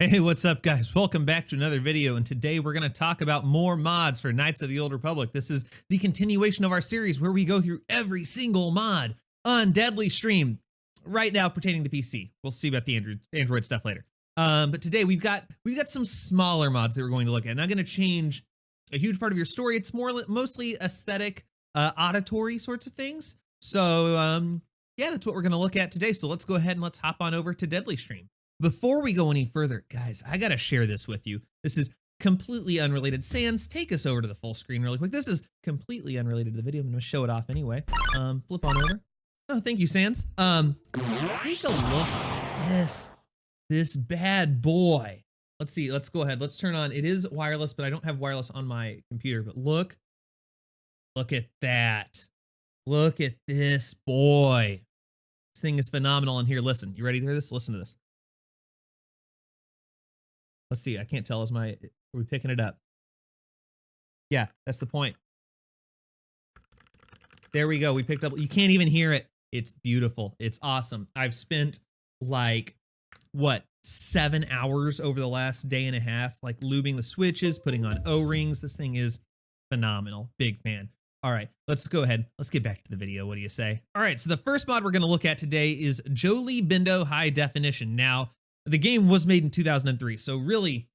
Hey, what's up guys? Welcome back to another video, and today we're going to talk about more mods for Knights of the Old Republic. This is the continuation of our series where we go through every single mod on Deadly Stream, right now pertaining to PC. We'll see about the Android stuff later. But today we've got some smaller mods that we're going to look at. Not going to change a huge part of your story. It's mostly aesthetic, auditory sorts of things. So yeah, that's what we're going to look at today. So let's go ahead and let's hop on over to Deadly Stream. Before we go any further, guys, I gotta share this with you. This is completely unrelated. Sans, take us over to the full screen really quick. This is completely unrelated to the video. I'm gonna show it off anyway. Flip on over. Oh, thank you, Sans. Take a look at this bad boy. Let's see, let's go ahead. Let's turn on, it is wireless, but I don't have wireless on my computer, but look at that. Look at this boy. This thing is phenomenal. And here, listen, you ready to hear this? Listen to this. Let's see, I can't tell, are we picking it up? Yeah, that's the point. There we go, we picked up, you can't even hear it. It's beautiful, it's awesome. I've spent like, what, 7 hours over the last day and a half, like lubing the switches, putting on O-rings. This thing is phenomenal, big fan. All right, let's go ahead, let's get back to the video, what do you say? All right, so the first mod we're gonna look at today is Jolee Bindo High Definition. Now, the game was made in 2003, so really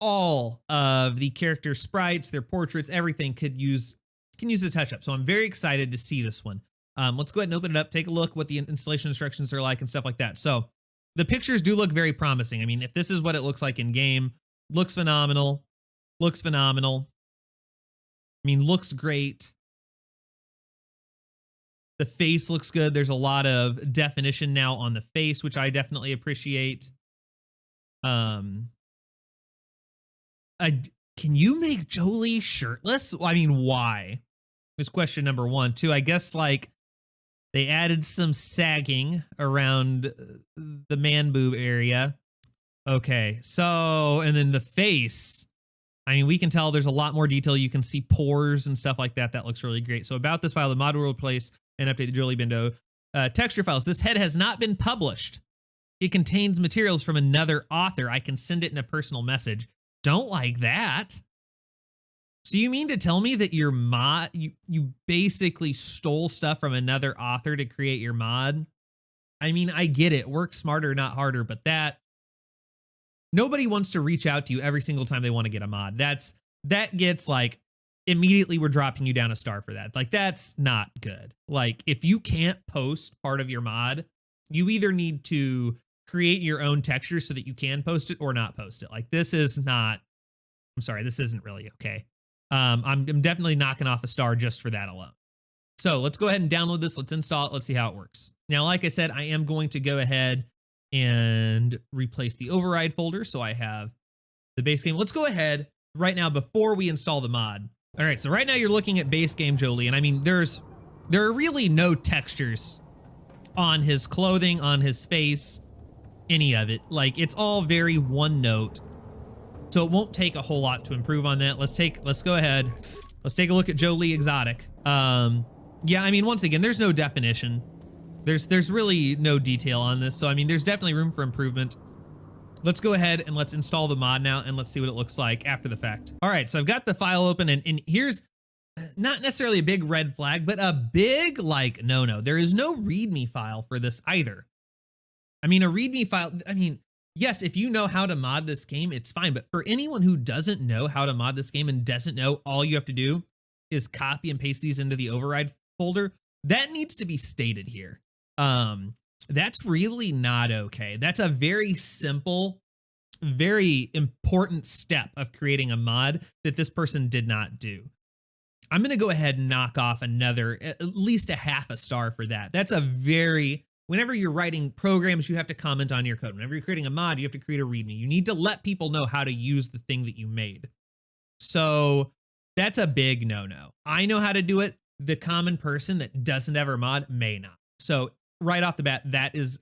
all of the character sprites, their portraits, everything can use a touch-up. So I'm very excited to see this one. Let's go ahead and open it up, take a look what the installation instructions are like and stuff like that. So the pictures do look very promising. I mean, if this is what it looks like in game, looks phenomenal, looks phenomenal. I mean, looks great. The face looks good. There's a lot of definition now on the face, which I definitely appreciate. Can you make Jolee shirtless? Well, I mean, why? Is question number one. Two, I guess like they added some sagging around the man boob area. Okay, so, and then the face. I mean, we can tell there's a lot more detail. You can see pores and stuff like that. That looks really great. So about this file, the mod will replace and update the Jolee Bindo texture files. This head has not been published. It contains materials from another author. I can send it in a personal message. Don't like that. So you mean to tell me that your mod, you basically stole stuff from another author to create your mod? I mean, I get it. Work smarter, not harder, but nobody wants to reach out to you every single time they want to get a mod. That gets like, immediately we're dropping you down a star for that. Like, that's not good. Like, if you can't post part of your mod, you either need to create your own texture so that you can post it or not post it. Like, this is not, I'm sorry, this isn't really okay. I'm definitely knocking off a star just for that alone. So let's go ahead and download this. Let's install it. Let's see how it works. Now, like I said, I am going to go ahead and replace the override folder. So I have the base game. Let's go ahead right now before we install the mod. All right, so right now you're looking at base game Jolee, and I mean, there are really no textures on his clothing, on his face, any of it. Like, it's all very one note. So it won't take a whole lot to improve on that. Let's go ahead. Let's take a look at Jolee Exotic. Yeah, I mean, once again, there's no definition. There's really no detail on this. So I mean, there's definitely room for improvement. Let's go ahead and let's install the mod now and let's see what it looks like after the fact. All right, so I've got the file open and here's not necessarily a big red flag, but a big like no. There is no README file for this either. I mean, a README file, I mean, yes, if you know how to mod this game, it's fine. But for anyone who doesn't know how to mod this game and doesn't know, all you have to do is copy and paste these into the override folder. That needs to be stated here. That's really not okay. That's a very simple, very important step of creating a mod that this person did not do. I'm going to go ahead and knock off another, at least a half a star for that. That's a very, whenever you're writing programs, you have to comment on your code. Whenever you're creating a mod, you have to create a README. You need to let people know how to use the thing that you made. So that's a big no-no. I know how to do it. The common person that doesn't ever mod may not. So right off the bat, that is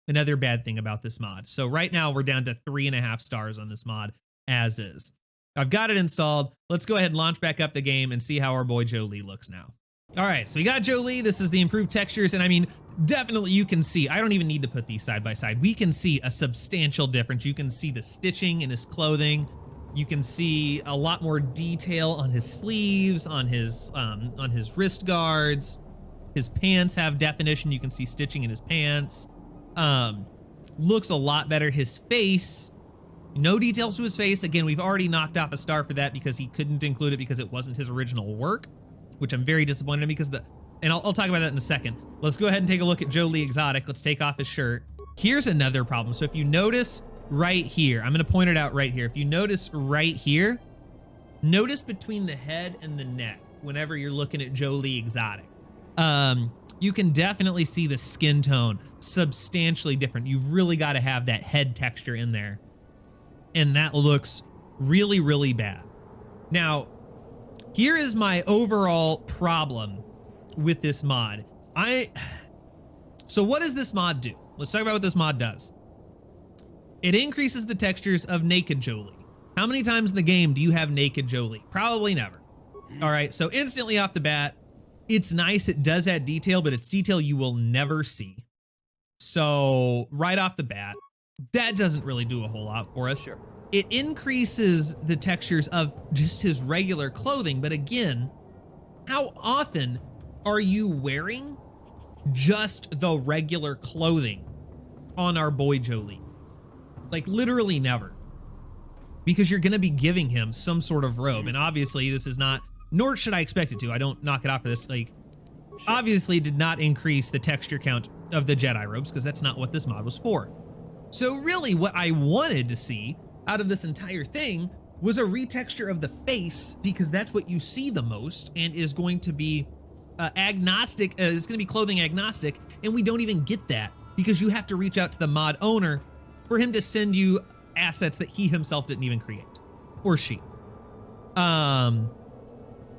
another bad thing about this mod. So right now we're down to 3.5 stars on this mod as is. I've got it installed. Let's go ahead and launch back up the game and see how our boy Jolee looks now. All right, so we got Jolee. This is the improved textures. And I mean, definitely you can see, I don't even need to put these side by side. We can see a substantial difference. You can see the stitching in his clothing. You can see a lot more detail on his sleeves, on his wrist guards. His pants have definition. You can see stitching in his pants. Looks a lot better. His face, no details to his face. Again, we've already knocked off a star for that because he couldn't include it because it wasn't his original work, which I'm very disappointed in because and I'll talk about that in a second. Let's go ahead and take a look at Jolee Exotic. Let's take off his shirt. Here's another problem. So if you notice right here, I'm gonna point it out right here. If you notice right here, notice between the head and the neck, whenever you're looking at Jolee Exotic, you can definitely see the skin tone substantially different. You've really got to have that head texture in there. And that looks really, really bad. Now, here is my overall problem with this mod. So what does this mod do? Let's talk about what this mod does. It increases the textures of naked Jolee. How many times in the game do you have naked Jolee? Probably never. All right, so instantly off the bat, it's nice. It does add detail, but it's detail you will never see. So right off the bat, that doesn't really do a whole lot for us. Sure. It increases the textures of just his regular clothing. But again, how often are you wearing just the regular clothing on our boy Jolee? Like literally never. Because you're going to be giving him some sort of robe. And obviously this is not, nor should I expect it to. I don't knock it off for this. Like, obviously it did not increase the texture count of the Jedi robes because that's not what this mod was for. So really what I wanted to see out of this entire thing was a retexture of the face, because that's what you see the most and is going to be agnostic. It's going to be clothing agnostic. And we don't even get that because you have to reach out to the mod owner for him to send you assets that he himself didn't even create, or she.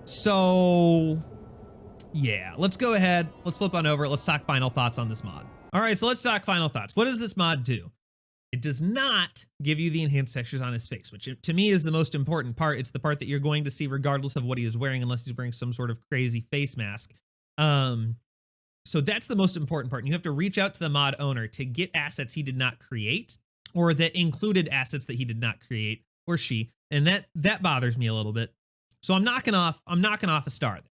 So yeah, let's go ahead. Let's flip on over. Let's talk final thoughts on this mod. All right, so let's talk final thoughts. What does this mod do? It does not give you the enhanced textures on his face, which to me is the most important part. It's the part that you're going to see regardless of what he is wearing, unless he's wearing some sort of crazy face mask. So that's the most important part. And you have to reach out to the mod owner to get assets he did not create, or that included assets that he did not create, or she. And that bothers me a little bit. So I'm knocking off a star there.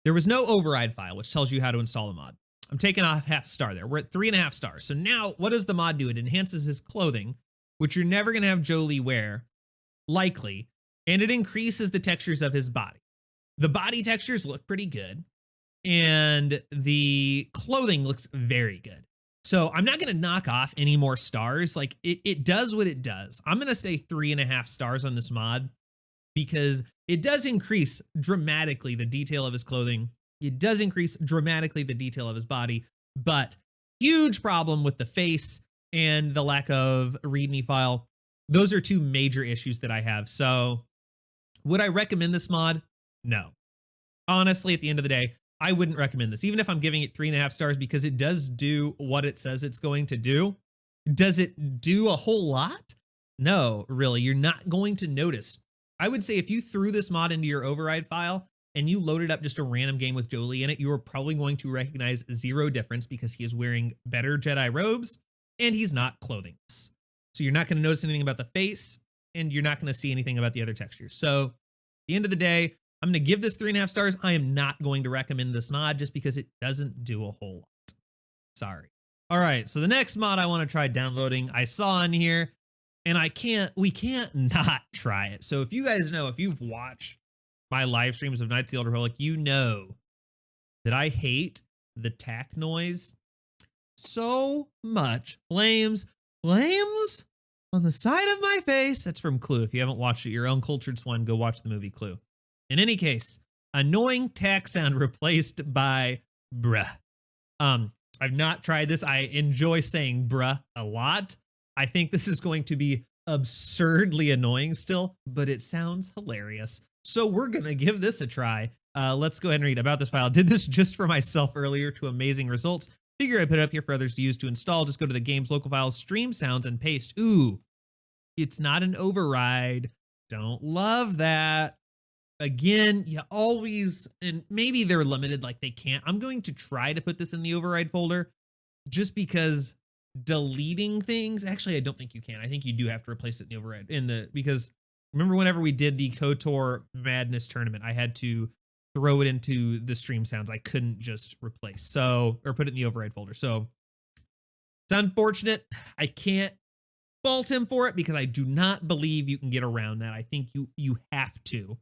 There was no override file, which tells you how to install a mod. I'm taking off half a star there. We're at 3.5 stars. So now what does the mod do? It enhances his clothing, which you're never going to have Jolee wear, likely, and it increases the textures of his body. The body textures look pretty good, and the clothing looks very good. So I'm not going to knock off any more stars. Like it does what it does. I'm going to say 3.5 stars on this mod because it does increase dramatically the detail of his clothing. It does increase dramatically the detail of his body, but huge problem with the face and the lack of README file. Those are two major issues that I have. So would I recommend this mod? No. Honestly, at the end of the day, I wouldn't recommend this, even if I'm giving it 3.5 stars, because it does do what it says it's going to do. Does it do a whole lot? No, really. You're not going to notice. I would say if you threw this mod into your override file and you loaded up just a random game with Jolee in it, you are probably going to recognize zero difference because he is wearing better Jedi robes and he's not clothingless. So you're not going to notice anything about the face and you're not going to see anything about the other textures. So at the end of the day, I'm going to give this 3.5 stars. I am not going to recommend this mod just because it doesn't do a whole lot. Sorry. All right. So the next mod I want to try downloading, I saw in here, and we can't not try it. So if you guys know, if you've watched my live streams of Knights of the Old Republic, you know that I hate the tack noise so much. Flames on the side of my face. That's from Clue. If you haven't watched it, you're uncultured swine, go watch the movie Clue. In any case, annoying tack sound replaced by bruh. I've not tried this. I enjoy saying bruh a lot. I think this is going to be absurdly annoying still, but it sounds hilarious. So we're going to give this a try. Let's go ahead and read about this file. Did this just for myself earlier to amazing results. Figure I put it up here for others to use to install. Just go to the game's local files, stream sounds, and paste. Ooh, it's not an override. Don't love that. Again, you always, and maybe they're limited, like they can't. I'm going to try to put this in the override folder, just because deleting things, actually, I don't think you can. I think you do have to replace it in the override because remember whenever we did the KOTOR Madness tournament, I had to throw it into the stream sounds. I couldn't just replace or put it in the override folder. So it's unfortunate. I can't fault him for it because I do not believe you can get around that. I think you have to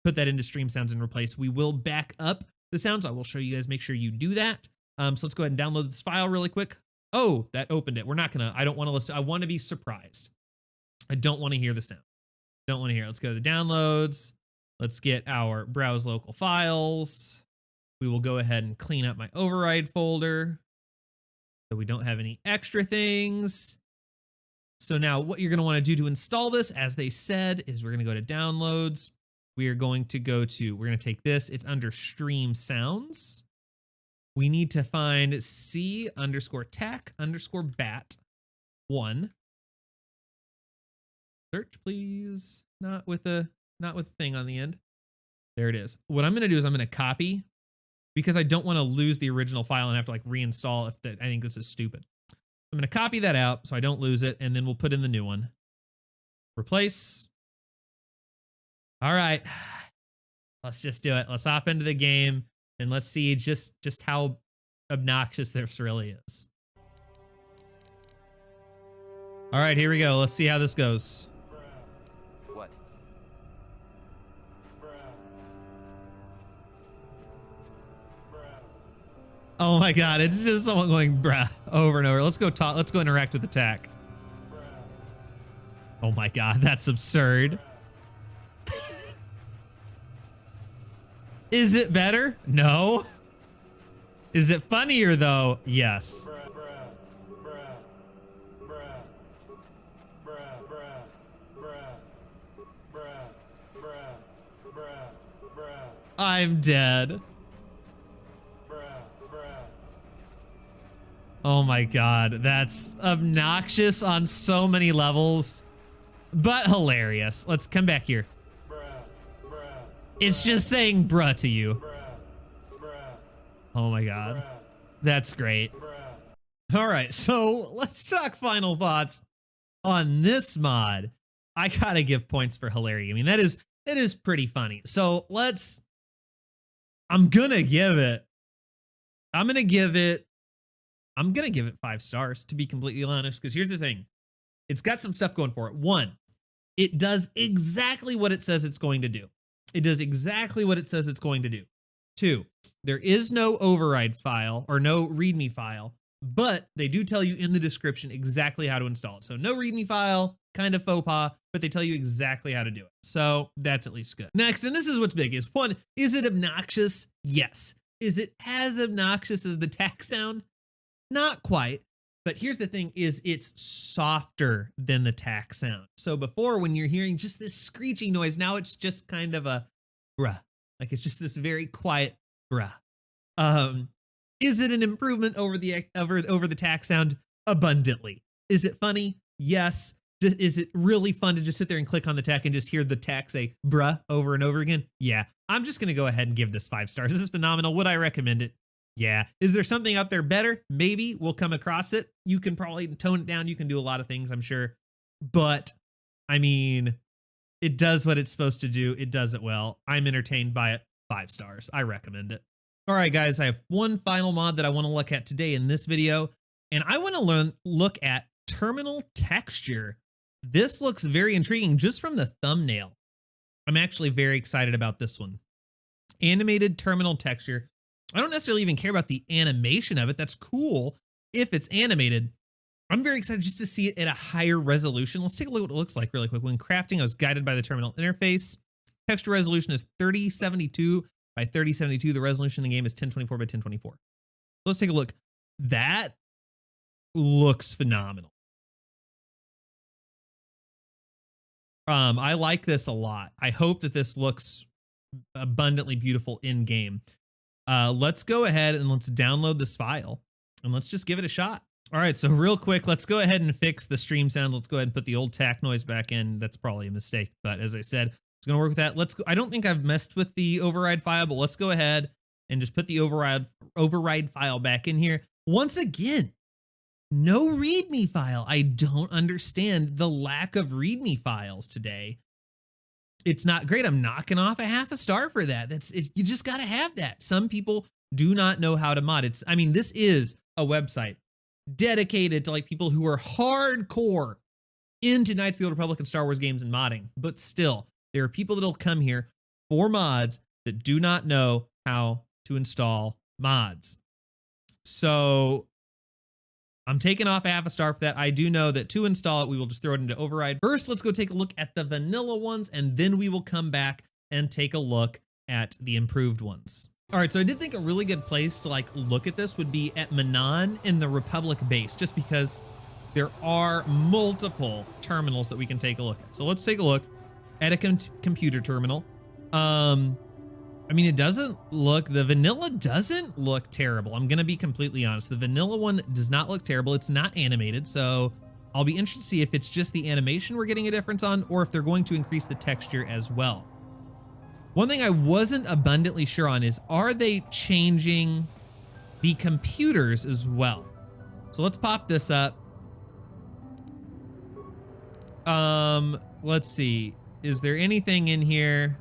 put that into stream sounds and replace. We will back up the sounds. I will show you guys, make sure you do that. So let's go ahead and download this file really quick. Oh, that opened it. We're not gonna, I don't want to listen. I want to be surprised. I don't want to hear the sound. Don't want to hear it. Let's go to the downloads. Let's get our browse local files. We will go ahead and clean up my override folder so we don't have any extra things. So now what you're going to want to do to install this, as they said, is we're going to go to downloads. We are going to we're going to take this. It's under stream sounds. We need to find c_tach_bat1. Search, please. Not with a thing on the end. There it is. What I'm going to do is I'm going to copy because I don't want to lose the original file and have to like reinstall I think this is stupid. I'm going to copy that out so I don't lose it, and then we'll put in the new one. Replace. All right. Let's just do it. Let's hop into the game and let's see just how obnoxious this really is. All right, here we go. Let's see how this goes. What? Oh my God, it's just someone going bruh over and over. Let's go talk. Let's go interact with the Tach. Oh my God, that's absurd. Is it better? No. Is it funnier though? Yes. I'm dead. Oh my God, that's obnoxious on so many levels, but hilarious. Let's come back here. It's just saying bruh to you. Oh my God, that's great. All right, so let's talk final thoughts on this mod. I gotta give points for hilarity. I mean, that is pretty funny. So I'm gonna give it 5 stars, to be completely honest, because here's the thing. It's got some stuff going for it. 1, it does exactly what it says it's going to do. It does exactly what it says it's going to do. 2, there is no override file or no README file, but they do tell you in the description exactly how to install it. So no README file, kind of faux pas, but they tell you exactly how to do it. So that's at least good. Next, and this is what's big, is 1, is it obnoxious? Yes. Is it as obnoxious as the Tach sound? Not quite. But here's the thing, is it's softer than the Tach sound. So before, when you're hearing just this screeching noise, now it's just kind of a bruh. Like it's just this very quiet bruh. Is it an improvement over the Tach sound? Abundantly. Is it funny? Yes. Is it really fun to just sit there and click on the Tach and just hear the Tach say bruh over and over again? Yeah. I'm just going to go ahead and give this 5 stars. This is phenomenal. Would I recommend it? Yeah. Is there something out there better? Maybe we'll come across it. You can probably tone it down. You can do a lot of things, I'm sure. But I mean, it does what it's supposed to do. It does it well. I'm entertained by it. 5 stars. I recommend it. All right, guys, I have one final mod that I want to look at today in this video, and I want to look at terminal texture. This looks very intriguing just from the thumbnail. I'm actually very excited about this one. Animated terminal texture. I don't necessarily even care about the animation of it. That's cool if it's animated. I'm very excited just to see it at a higher resolution. Let's take a look at what it looks like really quick. When crafting, I was guided by the terminal interface. Texture resolution is 3072 by 3072. The resolution in the game is 1024 by 1024. Let's take a look. That looks phenomenal. I like this a lot. I hope that this looks abundantly beautiful in game. Let's go ahead and let's download this file and let's just give it a shot. All right, so real quick, let's go ahead and fix the stream sounds. Let's go ahead and put the old Tach noise back in. That's probably a mistake, but as I said, it's gonna work with that. Let's go. I don't think I've messed with the override file, but let's go ahead and just put the override file back in here. Once again, no README file. I don't understand the lack of README files today. It's not great. I'm knocking off a half a star for that. You just got to have that. Some people do not know how to mod. I mean, this is a website dedicated to like people who are hardcore into Knights of the Old Republic and Star Wars games and modding. But still, there are people that'll come here for mods that do not know how to install mods. So I'm taking off a half a star for that. I do know that to install it, we will just throw it into override. First, let's go take a look at the vanilla ones, and then we will come back and take a look at the improved ones. All right, so I did think a really good place to like look at this would be at Manon in the Republic base, just because there are multiple terminals that we can take a look at. So let's take a look at a computer terminal. I mean, the vanilla doesn't look terrible. I'm gonna be completely honest. The vanilla one does not look terrible. It's not animated, so I'll be interested to see if it's just the animation we're getting a difference on, or if they're going to increase the texture as well. One thing I wasn't abundantly sure on is, are they changing the computers as well? So let's pop this up. Let's see. Is there anything in here?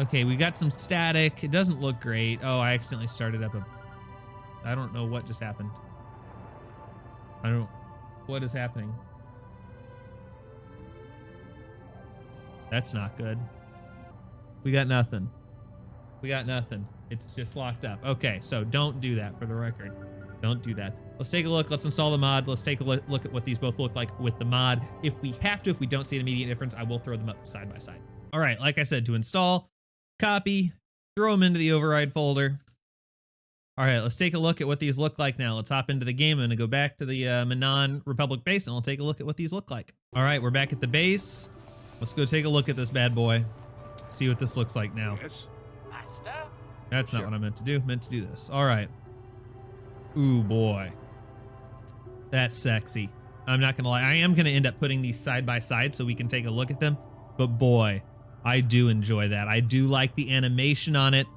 Okay, we got some static. It doesn't look great. Oh, I accidentally started up I don't know what just happened. What is happening? That's not good. We got nothing. It's just locked up. Okay, so don't do that, for the record. Don't do that. Let's take a look. Let's install the mod. Let's take a look at what these both look like with the mod. If we have to, if we don't see an immediate difference, I will throw them up side by side. All right, like I said, to install, copy, throw them into the override folder. All right, let's take a look at what these look like now. Let's hop into the game. I'm gonna go back to the Manon Republic base, and we'll take a look at what these look like. All right, we're back at the base. Let's go take a look at this bad boy. See what this looks like now. Yes. Master? That's not what I meant to do. Meant to do this. All right. Ooh, boy. That's sexy. I'm not gonna lie. I am gonna end up putting these side by side so we can take a look at them. But boy, I do enjoy that. I do like the animation on it.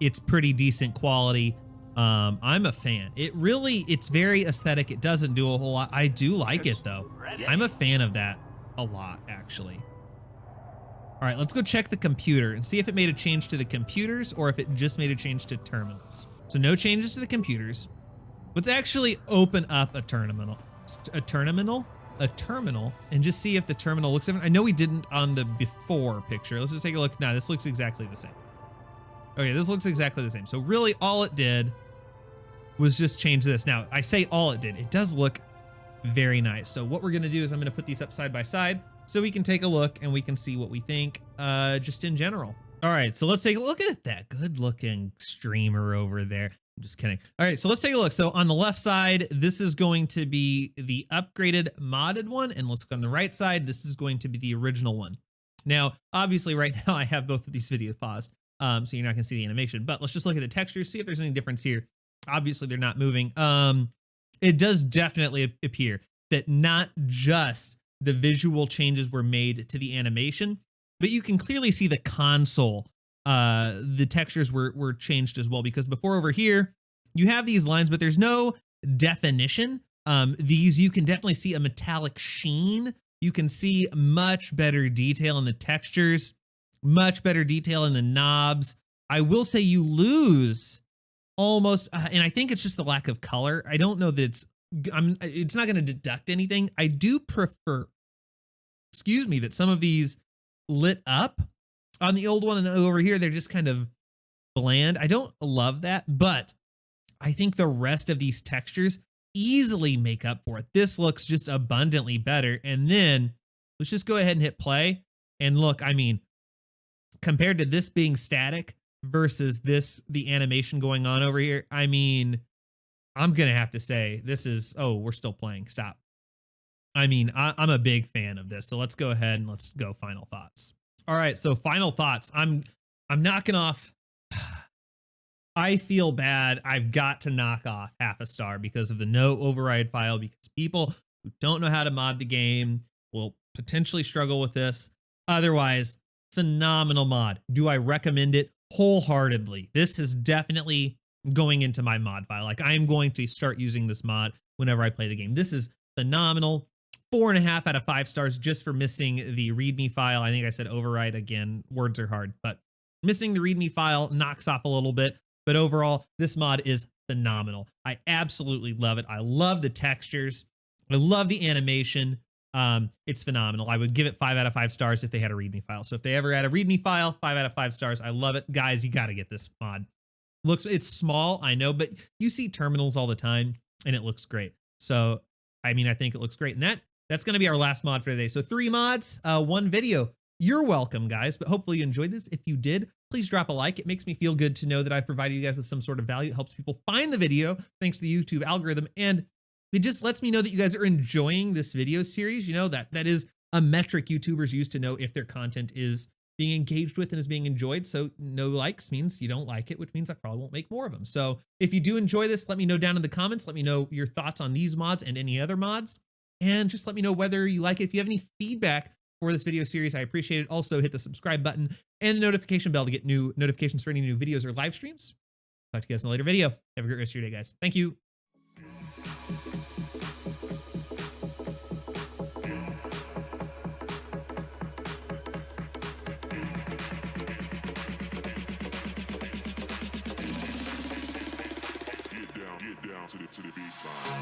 It's pretty decent quality. I'm a fan. It's very aesthetic. It doesn't do a whole lot. I do like it though. I'm a fan of that a lot, actually. All right, let's go check the computer and see if it made a change to the computers or if it just made a change to terminals. So no changes to the computers. Let's actually open up a terminal, and just see if the terminal looks different. I know we didn't on the before picture. Let's just take a look. Now this looks exactly the same. Okay, this looks exactly the same. So really all it did was just change this. Now I say all it did, it does look very nice. So what we're gonna do is I'm gonna put these up side by side so we can take a look and we can see what we think just in general. All right, so let's take a look at that good looking streamer over there. I'm just kidding. All right, so let's take a look. So on the left side, this is going to be the upgraded modded one. And let's look on the right side. This is going to be the original one. Now, obviously right now I have both of these videos paused. So you're not gonna see the animation, but let's just look at the textures, see if there's any difference here. Obviously they're not moving. It does definitely appear that not just the visual changes were made to the animation, but you can clearly see the console. The textures were changed as well, because before over here, you have these lines, but there's no definition. These, you can definitely see a metallic sheen. You can see much better detail in the textures, much better detail in the knobs. I will say you lose almost, and I think it's just the lack of color. I don't know that it's not going to deduct anything. I do prefer, that some of these lit up on the old one, and over here they're just kind of bland. I don't love that, but I think the rest of these textures easily make up for it. This looks just abundantly better. And then let's just go ahead and hit play. And look, I mean, compared to this being static versus the animation going on over here, I mean, I'm going to have to say this is, oh, we're still playing. Stop. I mean, I'm a big fan of this. So let's go ahead and let's go final thoughts. All right. So final thoughts. I'm knocking off. I feel bad. I've got to knock off half a star because of the no override file, because people who don't know how to mod the game will potentially struggle with this. Otherwise, phenomenal mod. Do I recommend it wholeheartedly? This has definitely going into my mod file. Like I am going to start using this mod whenever I play the game. This is phenomenal. 4.5 out of 5 stars just for missing the README file. I think I said override again. Words are hard, but missing the README file knocks off a little bit. But overall, this mod is phenomenal. I absolutely love it. I love the textures. I love the animation. It's phenomenal. I would give it 5 out of 5 stars if they had a README file. So if they ever had a README file, 5 out of 5 stars. I love it. Guys, you got to get this mod. It's small, I know, but you see terminals all the time and it looks great. So, I mean, I think it looks great. And that's going to be our last mod for today. So 3 mods, 1 video. You're welcome, guys, but hopefully you enjoyed this. If you did, please drop a like. It makes me feel good to know that I provided you guys with some sort of value. It helps people find the video thanks to the YouTube algorithm. And it just lets me know that you guys are enjoying this video series. You know, that is a metric YouTubers use to know if their content is being engaged with and is being enjoyed. So no likes means you don't like it, which means I probably won't make more of them. So if you do enjoy this, let me know down in the comments. Let me know your thoughts on these mods and any other mods. And just let me know whether you like it. If you have any feedback for this video series, I appreciate it. Also hit the subscribe button and the notification bell to get new notifications for any new videos or live streams. Talk to you guys in a later video. Have a great rest of your day, guys. Thank you. Get down to the baseline.